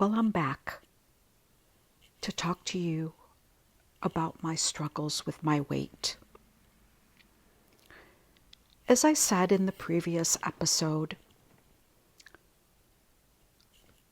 Well, I'm back to talk to you about my struggles with my weight. As I said in the previous episode,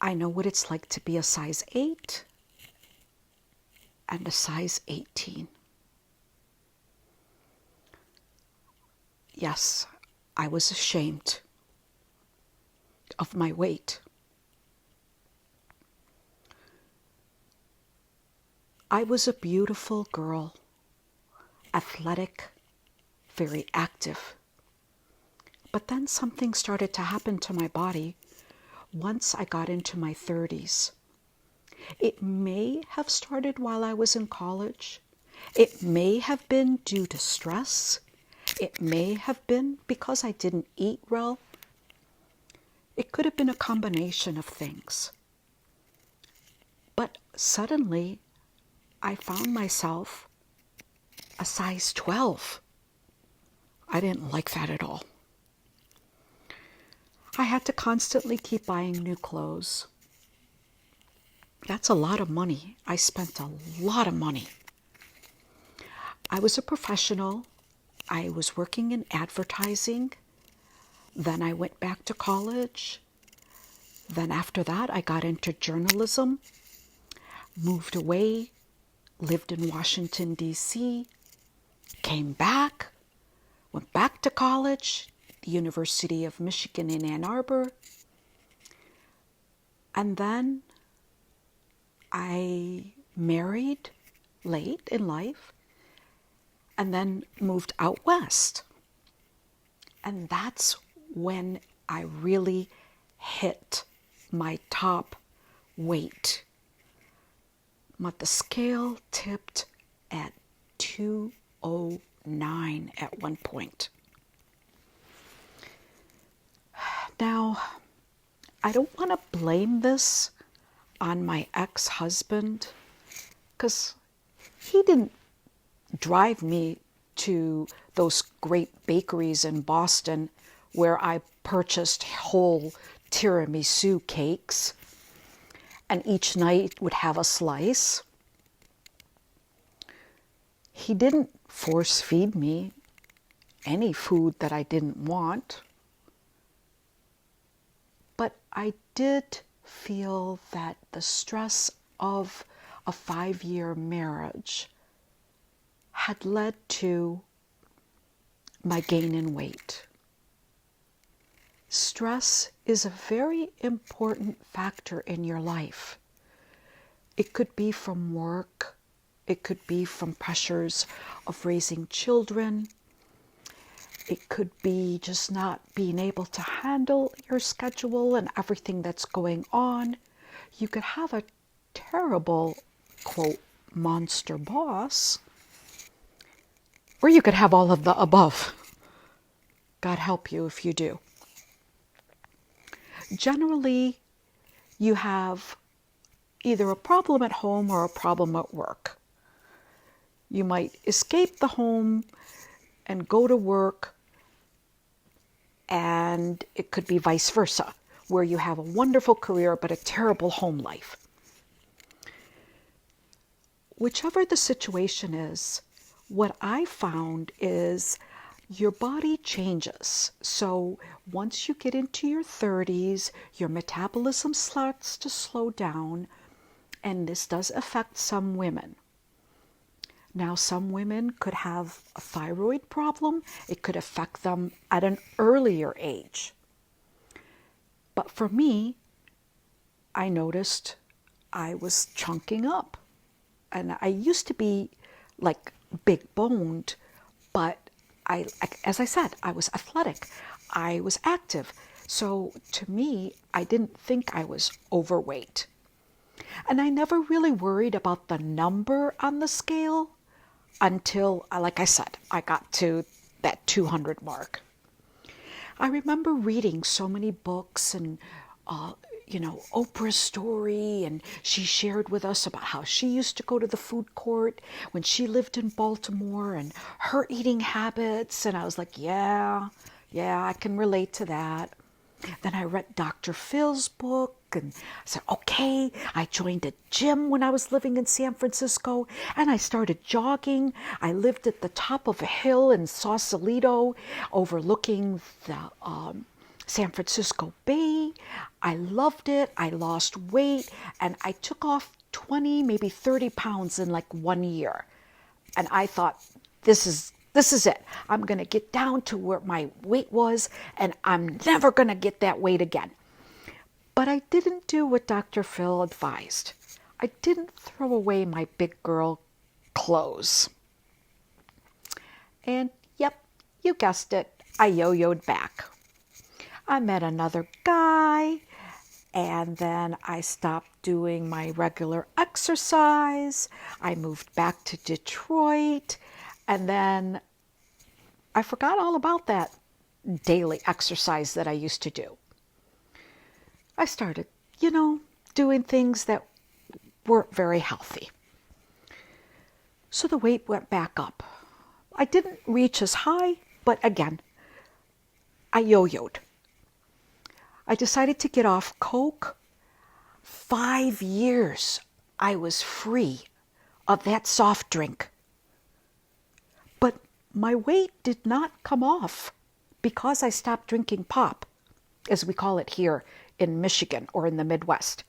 I know what it's like to be a size 8 and a size 18. Yes, I was ashamed of my weight. I was a beautiful girl, athletic, very active. But then something started to happen to my body once I got into my 30s. It may have started while I was in college. It may have been due to stress. It may have been because I didn't eat well. It could have been a combination of things. But suddenly, I found myself a size 12. I didn't like that at all. I had to constantly keep buying new clothes. That's a lot of money. I spent a lot of money. I was a professional. I was working in advertising. Then I went back to college. Then after that, I got into journalism, moved away, lived in Washington, D.C., came back, went back to college, the University of Michigan in Ann Arbor, and then I married late in life and then moved out west. And that's when I really hit my top weight. The scale tipped at 209 at one point. Now, I don't want to blame this on my ex-husband because he didn't drive me to those great bakeries in Boston where I purchased whole tiramisu cakes and each night would have a slice. He didn't force feed me any food that I didn't want. But I did feel that the stress of a 5-year marriage had led to my gain in weight. Stress is a very important factor in your life. It could be from work. It could be from pressures of raising children. It could be just not being able to handle your schedule and everything that's going on. You could have a terrible, quote, monster boss. Or you could have all of the above. God help you if you do. Generally, you have either a problem at home or a problem at work. You might escape the home and go to work, and it could be vice versa, where you have a wonderful career but a terrible home life. Whichever the situation is, what I found is your body changes. So once you get into your 30s, your metabolism starts to slow down, and this does affect some women. Now, some women could have a thyroid problem. It could affect them at an earlier age. But for me, I noticed I was chunking up. And I used to be like big boned, but as I said, I was athletic. I was active. So to me, I didn't think I was overweight. And I never really worried about the number on the scale until, like I said, I got to that 200 mark. I remember reading so many books and, Oprah's story, and she shared with us about how she used to go to the food court when she lived in Baltimore and her eating habits. And I was like, yeah, I can relate to that. Then I read Dr. Phil's book and said, okay, I joined a gym when I was living in San Francisco and I started jogging. I lived at the top of a hill in Sausalito overlooking the San Francisco Bay. I loved it. I lost weight and I took off 20, maybe 30 pounds in like 1 year. And I thought, this is it. I'm going to get down to where my weight was, and I'm never going to get that weight again. But I didn't do what Dr. Phil advised. I didn't throw away my big girl clothes. And yep, you guessed it, I yo-yoed back. I met another guy, and then I stopped doing my regular exercise. I moved back to Detroit, and then I forgot all about that daily exercise that I used to do. I started, doing things that weren't very healthy. So the weight went back up. I didn't reach as high, but again, I yo-yoed. I decided to get off Coke. 5 years I was free of that soft drink. But my weight did not come off because I stopped drinking pop, as we call it here in Michigan or in the Midwest.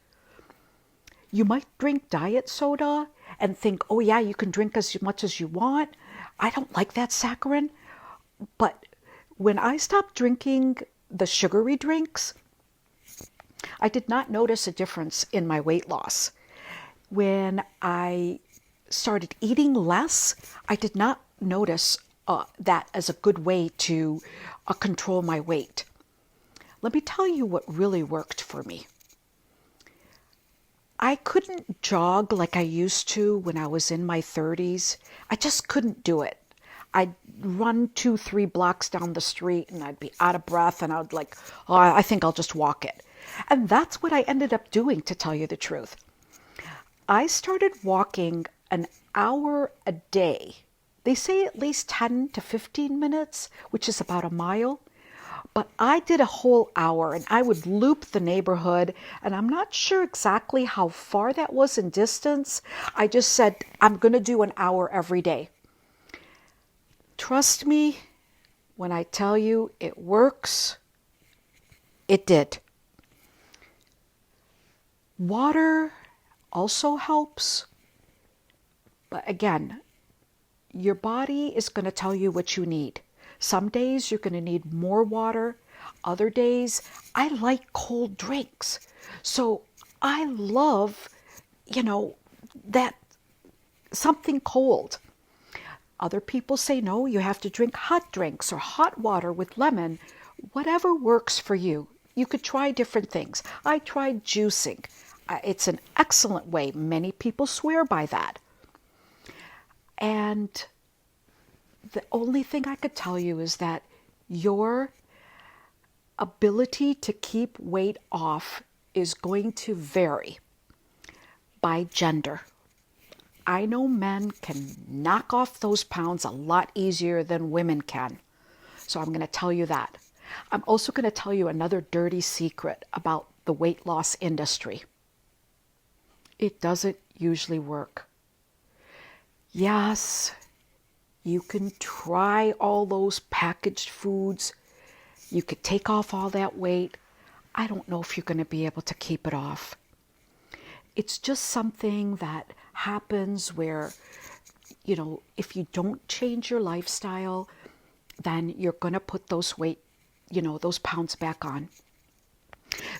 You might drink diet soda and think, oh yeah, you can drink as much as you want. I don't like that saccharin. But when I stopped drinking the sugary drinks, I did not notice a difference in my weight loss. When I started eating less, I did not notice that as a good way to control my weight. Let me tell you what really worked for me. I couldn't jog like I used to when I was in my 30s. I just couldn't do it. I'd run 2-3 blocks down the street and I'd be out of breath and I'd like, oh, I think I'll just walk it. And that's what I ended up doing, to tell you the truth. I started walking an hour a day. They say at least 10 to 15 minutes, which is about a mile. But I did a whole hour and I would loop the neighborhood, and I'm not sure exactly how far that was in distance. I just said, I'm going to do an hour every day. Trust me when I tell you it works. It did. Water also helps. But again, your body is going to tell you what you need. Some days you're going to need more water. Other days, I like cold drinks. So I love, that something cold. Other people say, no, you have to drink hot drinks or hot water with lemon. Whatever works for you. You could try different things. I tried juicing. It's an excellent way. Many people swear by that. And the only thing I could tell you is that your ability to keep weight off is going to vary by gender. I know men can knock off those pounds a lot easier than women can. So I'm going to tell you that. I'm also going to tell you another dirty secret about the weight loss industry. It doesn't usually work. Yes, you can try all those packaged foods. You could take off all that weight. I don't know if you're going to be able to keep it off. It's just something that happens where, if you don't change your lifestyle, then you're going to put those those pounds back on.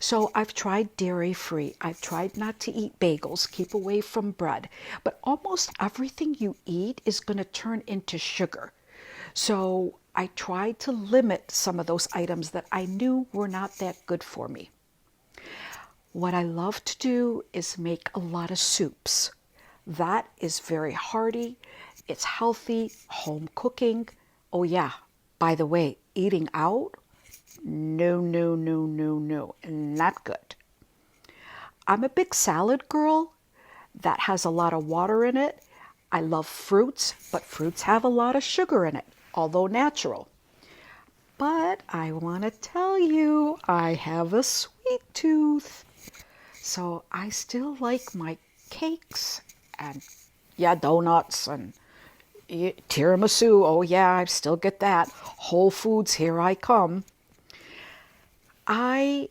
So I've tried dairy-free. I've tried not to eat bagels, keep away from bread. But almost everything you eat is going to turn into sugar. So I tried to limit some of those items that I knew were not that good for me. What I love to do is make a lot of soups. That is very hearty. It's healthy, home cooking. Oh yeah, by the way, eating out? No, not good. I'm a big salad girl that has a lot of water in it. I love fruits, but fruits have a lot of sugar in it, although natural. But I want to tell you, I have a sweet tooth. So I still like my cakes and, yeah, donuts and tiramisu. Oh, yeah, I still get that. Whole Foods, here I come. I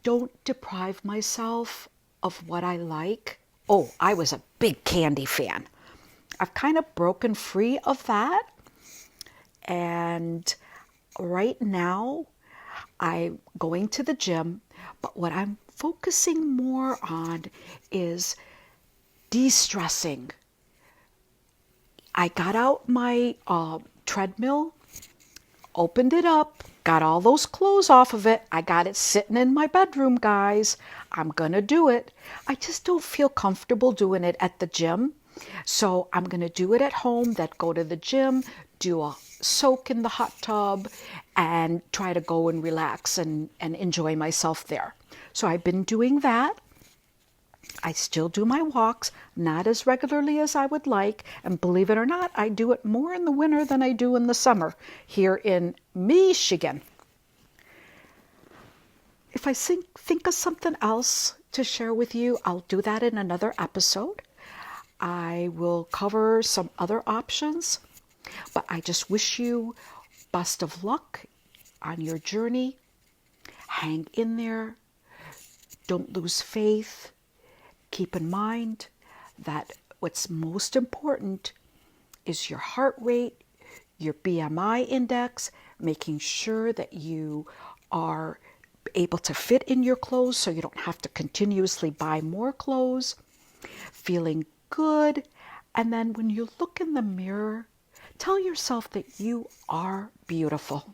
don't deprive myself of what I like. Oh, I was a big candy fan. I've kind of broken free of that. And right now, I'm going to the gym, but what I'm focusing more on is de-stressing. I got out my treadmill, opened it up, got all those clothes off of it. I got it sitting in my bedroom, guys. I'm going to do it. I just don't feel comfortable doing it at the gym. So I'm going to do it at home, then go to the gym, do a soak in the hot tub, and try to go and relax and enjoy myself there. So I've been doing that. I still do my walks, not as regularly as I would like, and believe it or not, I do it more in the winter than I do in the summer here in Michigan. If I think of something else to share with you, I'll do that in another episode. I will cover some other options, but I just wish you best of luck on your journey. Hang in there. Don't lose faith. Keep in mind that what's most important is your heart rate, your BMI index, making sure that you are able to fit in your clothes so you don't have to continuously buy more clothes, feeling good, and then when you look in the mirror, tell yourself that you are beautiful.